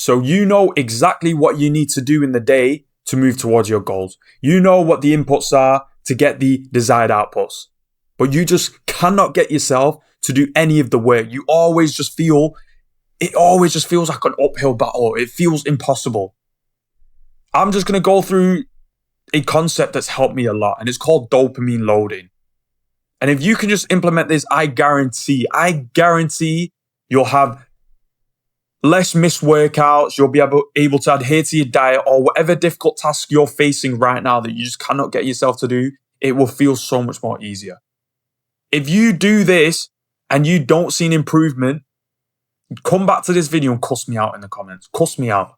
So you know exactly what you need to do in the day to move towards your goals. You know what the inputs are to get the desired outputs. But you just cannot get yourself to do any of the work. It always just feels like an uphill battle. It feels impossible. I'm just going to go through a concept that's helped me a lot, and it's called dopamine loading. And if you can just implement this, I guarantee you'll have less missed workouts. You'll be able to adhere to your diet or whatever difficult task you're facing right now that you just cannot get yourself to do. It will feel so much more easier. If you do this and you don't see an improvement, come back to this video and cuss me out in the comments. Cuss me out.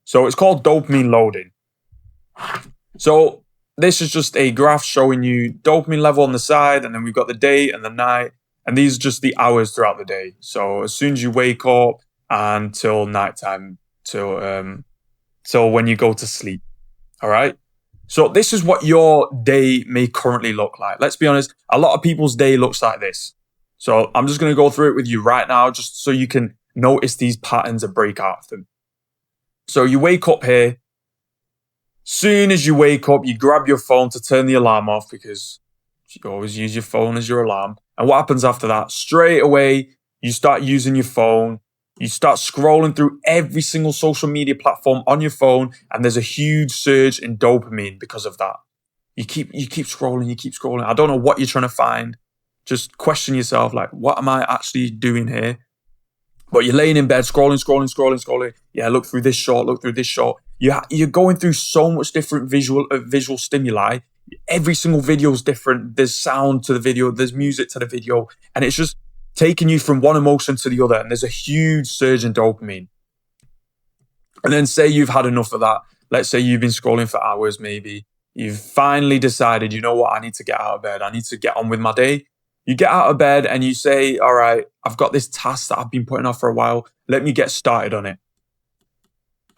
So it's called dopamine loading. So this is just a graph showing you dopamine level on the side, and then we've got the day and the night, and these are just the hours throughout the day. So as soon as you wake up until nighttime, till when you go to sleep. All right. So this is what your day may currently look like. Let's be honest, a lot of people's day looks like this. So I'm just going to go through it with you right now, just so you can notice these patterns and break out of them. So you wake up here. Soon as you wake up, you grab your phone to turn the alarm off, because you always use your phone as your alarm. And what happens after that? Straight away, you start using your phone. You start scrolling through every single social media platform on your phone, and there's a huge surge in dopamine because of that. You keep scrolling. I don't know what you're trying to find. Just question yourself, like, what am I actually doing here? But you're laying in bed, scrolling. Yeah, look through this short. You're going through so much different visual stimuli. Every single video is different. There's sound to the video, there's music to the video, and it's just taking you from one emotion to the other. And there's a huge surge in dopamine. And then say you've had enough of that. Let's say you've been scrolling for hours, maybe. You've finally decided, you know what, I need to get out of bed. I need to get on with my day. You get out of bed and you say, all right, I've got this task that I've been putting off for a while. Let me get started on it.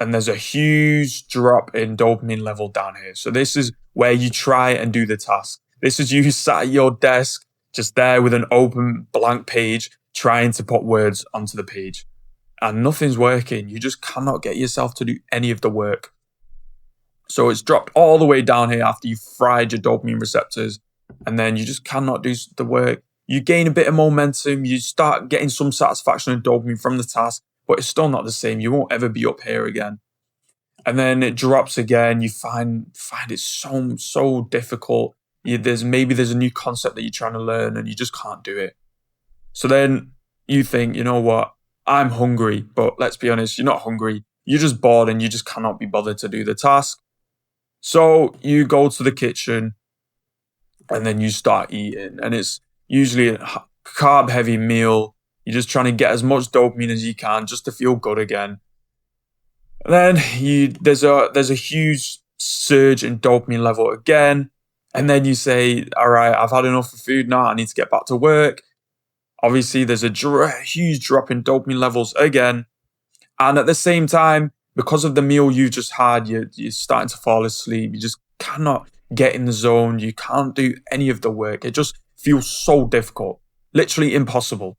And there's a huge drop in dopamine level down here. So this is where you try and do the task. This is you sat at your desk, just there with an open blank page, trying to put words onto the page. And nothing's working. You just cannot get yourself to do any of the work. So it's dropped all the way down here after you've fried your dopamine receptors. And then you just cannot do the work. You gain a bit of momentum. You start getting some satisfaction and dopamine from the task, but it's still not the same. You won't ever be up here again. And then it drops again. You find it so difficult. There's a new concept that you're trying to learn and you just can't do it. So then you think, you know what? I'm hungry, but let's be honest, you're not hungry. You're just bored and you just cannot be bothered to do the task. So you go to the kitchen and then you start eating, and it's usually a carb-heavy meal. You're just trying to get as much dopamine as you can just to feel good again. And then there's a huge surge in dopamine level again. And then you say, all right, I've had enough of food now. I need to get back to work. Obviously, there's a huge drop in dopamine levels again. And at the same time, because of the meal you've just had, you're starting to fall asleep. You just cannot get in the zone. You can't do any of the work. It just feels so difficult, literally impossible.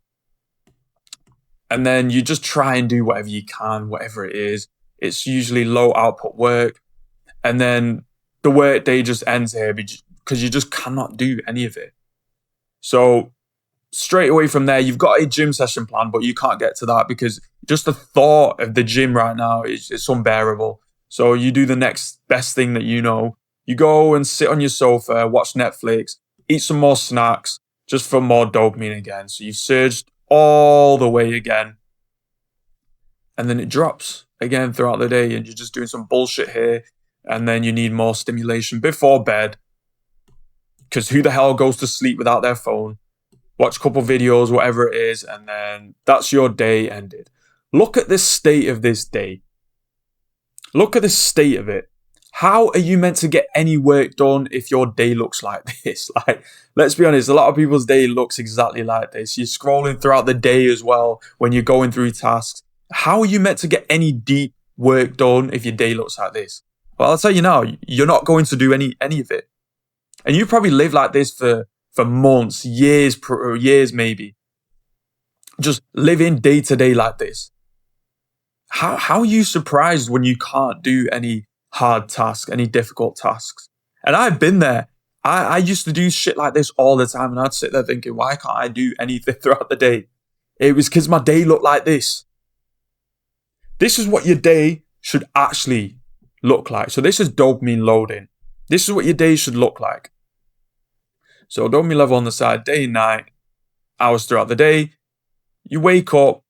And then you just try and do whatever you can, whatever it is. It's usually low output work. And then the work day just ends here because you just cannot do any of it. So straight away from there, you've got a gym session plan, but you can't get to that because just the thought of the gym right now it's unbearable. So you do the next best thing that you know. You go and sit on your sofa, watch Netflix, eat some more snacks, just for more dopamine again. So you've surged all the way again. And then it drops again throughout the day and you're just doing some bullshit here. And then you need more stimulation before bed. Because who the hell goes to sleep without their phone? Watch a couple videos, whatever it is, and then that's your day ended. Look at the state of this day. Look at the state of it. How are you meant to get any work done if your day looks like this? Like, let's be honest, a lot of people's day looks exactly like this. You're scrolling throughout the day as well when you're going through tasks. How are you meant to get any deep work done if your day looks like this? Well, I'll tell you now, you're not going to do any of it. And you probably live like this for months, years maybe. Just living day to day like this. How are you surprised when you can't do any hard tasks, any difficult tasks? And I've been there. I used to do shit like this all the time, and I'd sit there thinking, why can't I do anything throughout the day? It was because my day looked like this. This is what your day should actually look like. So this is dopamine loading. This is what your day should look like. So dopamine level on the side, day and night, hours throughout the day. You wake up,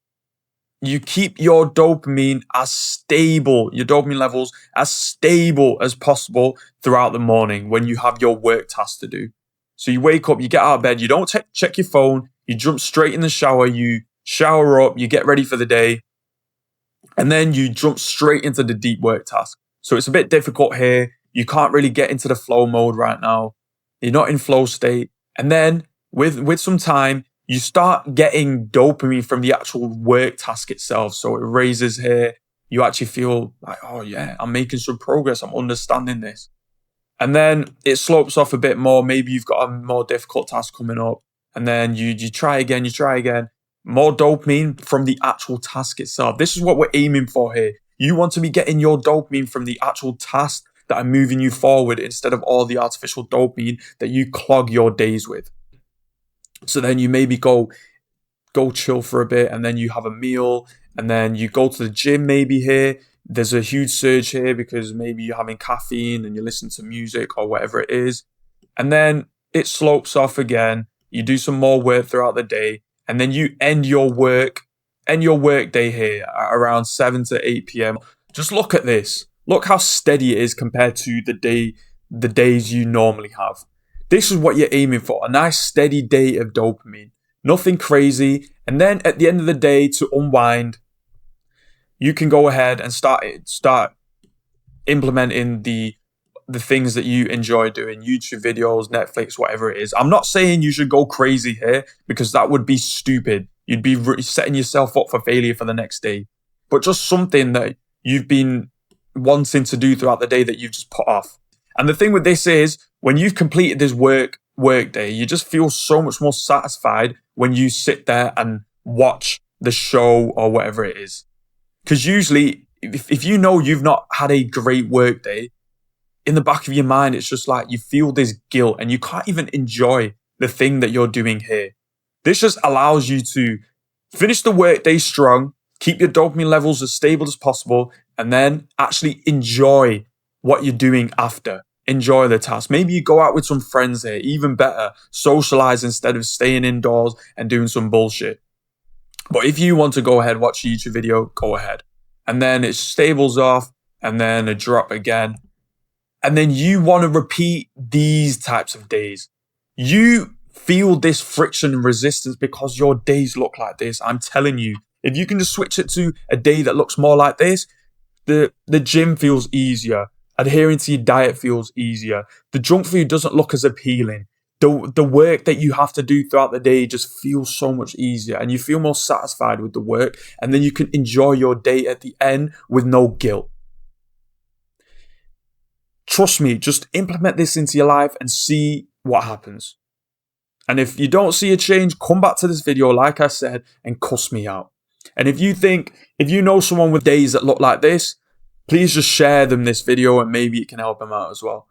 you keep your dopamine as stable, your dopamine levels as stable as possible throughout the morning when you have your work tasks to do. So you wake up, you get out of bed, you don't check your phone, you jump straight in the shower, you shower up, you get ready for the day, and then you jump straight into the deep work task. So it's a bit difficult here. You can't really get into the flow mode right now. You're not in flow state. And then with some time, you start getting dopamine from the actual work task itself. So it raises here. You actually feel like, oh yeah, I'm making some progress. I'm understanding this. And then it slopes off a bit more. Maybe you've got a more difficult task coming up. And then you try again, More dopamine from the actual task itself. This is what we're aiming for here. You want to be getting your dopamine from the actual tasks that are moving you forward instead of all the artificial dopamine that you clog your days with. So then you maybe go chill for a bit, and then you have a meal, and then you go to the gym maybe here. There's a huge surge here because maybe you're having caffeine and you listen to music or whatever it is. And then it slopes off again. You do some more work throughout the day, and then you end your work day here at around 7 to 8 p.m. Just look at this. Look how steady it is compared to the days you normally have. This is what you're aiming for, a nice steady day of dopamine. Nothing crazy. And then at the end of the day, to unwind, you can go ahead and start implementing the things that you enjoy doing, YouTube videos, Netflix, whatever it is. I'm not saying you should go crazy here because that would be stupid. You'd be setting yourself up for failure for the next day. But just something that you've been wanting to do throughout the day that you've just put off. And the thing with this is, when you've completed this work day, you just feel so much more satisfied when you sit there and watch the show or whatever it is. Because usually, if you know you've not had a great work day, in the back of your mind, it's just like you feel this guilt and you can't even enjoy the thing that you're doing here. This just allows you to finish the work day strong, keep your dopamine levels as stable as possible, and then actually enjoy what you're doing after. Enjoy the task. Maybe you go out with some friends here, even better, socialize instead of staying indoors and doing some bullshit. But if you want to go ahead, watch a YouTube video, go ahead. And then it stables off, and then a drop again. And then you want to repeat these types of days. You feel this friction and resistance because your days look like this. I'm telling you, if you can just switch it to a day that looks more like this, the gym feels easier. Adhering to your diet feels easier. The junk food doesn't look as appealing. The work that you have to do throughout the day just feels so much easier, and you feel more satisfied with the work, and then you can enjoy your day at the end with no guilt. Trust me, just implement this into your life and see what happens. And if you don't see a change, come back to this video, like I said, and cuss me out. And if you know someone with days that look like this, please just share them this video and maybe it can help them out as well.